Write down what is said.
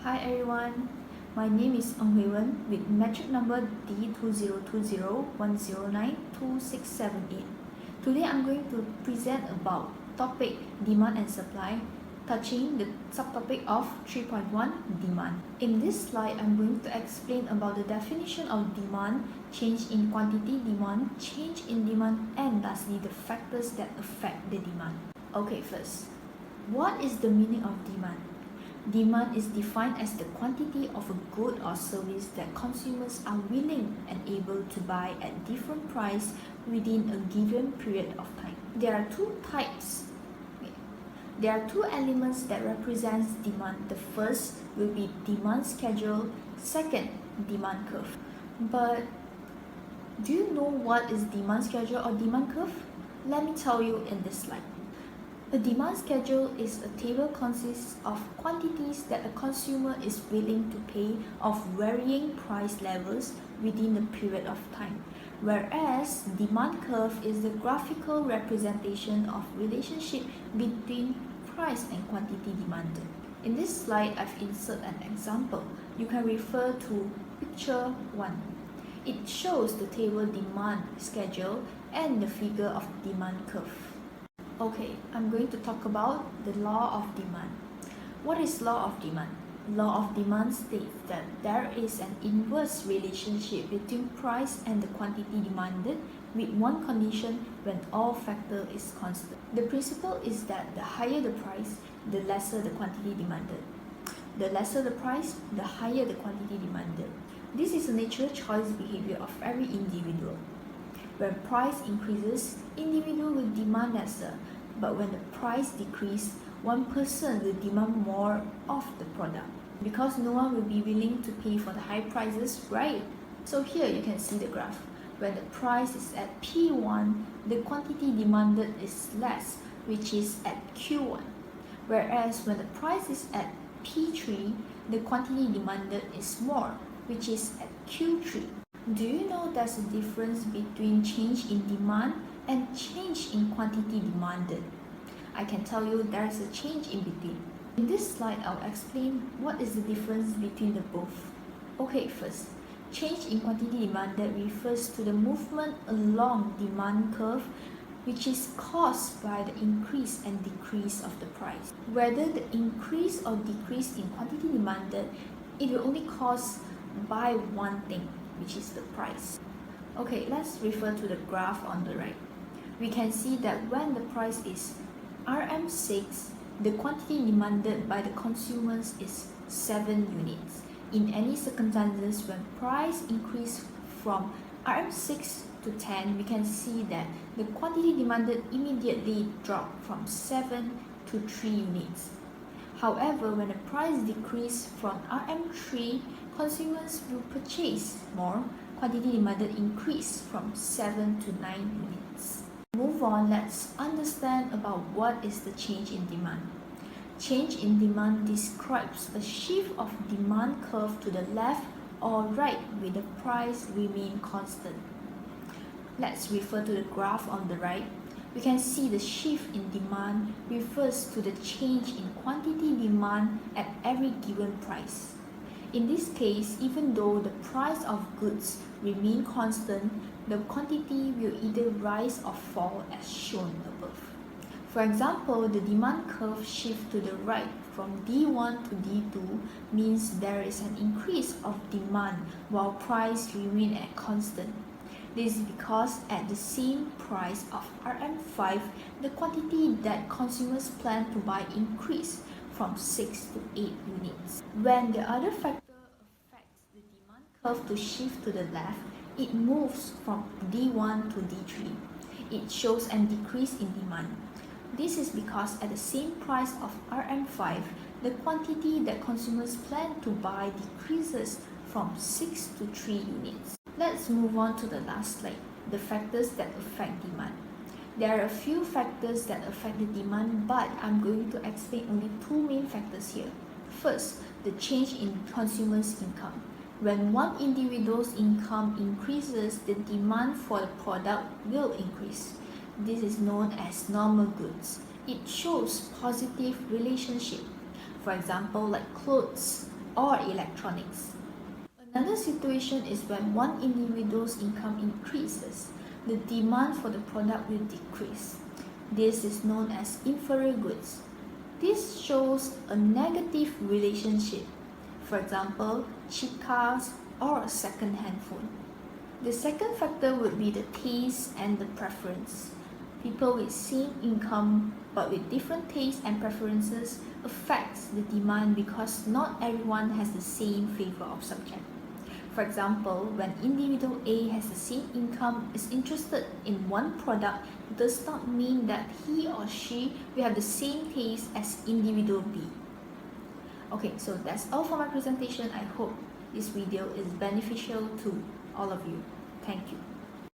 Hi everyone, my name is Ong Hui Wen with metric number D2020109267 Today I'm going to present about topic demand and supply, touching the subtopic of 3.1 demand. In this slide, I'm going to explain about the definition of demand, change in quantity demand, change in demand, and lastly the factors that affect the demand. Okay, first, what is the meaning of demand? Demand is defined as the quantity of a good or service that consumers are willing and able to buy at different price within a given period of time. There are two types. There are two elements that represents demand. The first will be demand schedule, second, demand curve. But do you know what is demand schedule or demand curve? Let me tell you in this slide. A demand schedule is a table consists of quantities that a consumer is willing to pay of varying price levels within a period of time, whereas demand curve is the graphical representation of relationship between price and quantity demanded. In this slide, I've inserted an example. You can refer to picture 1. It shows the table demand schedule and the figure of demand curve. Okay, I'm going to talk about the law of demand. What is law of demand? Law of demand states that there is an inverse relationship between price and the quantity demanded with one condition when all factor is constant. The principle is that the higher the price, the lesser the quantity demanded. The lesser the price, the higher the quantity demanded. This is a natural choice behavior of every individual. When price increases, individual will demand lesser, but when the price decreases, one person will demand more of the product because no one will be willing to pay for the high prices, right? So here you can see the graph. When the price is at P1, the quantity demanded is less, which is at Q1. Whereas when the price is at P3, the quantity demanded is more, which is at Q3. Do you know there's a difference between change in demand and change in quantity demanded? I can tell you there's a change in between. In this slide, I'll explain what is the difference between the both. Okay, first, change in quantity demanded refers to the movement along demand curve which is caused by the increase and decrease of the price. Whether the increase or decrease in quantity demanded, it will only cause by one thing, which is the price. Okay, let's refer to the graph on the right. We can see that when the price is RM6, the quantity demanded by the consumers is 7 units. In any circumstances, when price increase from RM6 to 10, we can see that the quantity demanded immediately drop from 7 to 3 units. However, when the price decrease from RM3, consumers will purchase more, quantity demanded increase from 7 to 9 units. Move on, let's understand about what is the change in demand. Change in demand describes a shift of demand curve to the left or right with the price remain constant. Let's refer to the graph on the right. We can see the shift in demand refers to the change in quantity demand at every given price. In this case, even though the price of goods remain constant, the quantity will either rise or fall as shown above. For example, the demand curve shift to the right from D1 to D2 means there is an increase of demand while price remain at constant. This is because at the same price of RM5, the quantity that consumers plan to buy increase from 6 to 8 units. When the other factor affects the demand curve to shift to the left, it moves from D1 to D3. It shows a decrease in demand. This is because at the same price of RM5, the quantity that consumers plan to buy decreases from 6 to 3 units. Let's move on to the last slide, the factors that affect demand. There are a few factors that affect the demand, but I'm going to explain only two main factors here. First, the change in consumers' income. When one individual's income increases, the demand for the product will increase. This is known as normal goods. It shows positive relationship. For example, like clothes or electronics. Another situation is when one individual's income increases, the demand for the product will decrease. This is known as inferior goods. This shows a negative relationship. For example, cheap cars or a second-hand phone. The second factor would be the taste and the preference. People with same income but with different tastes and preferences affects the demand because not everyone has the same flavor of subject. For example, when individual A has the same income is interested in one product, does not mean that he or she will have the same taste as individual B. Okay, so that's all for my presentation. I hope this video is beneficial to all of you. Thank you.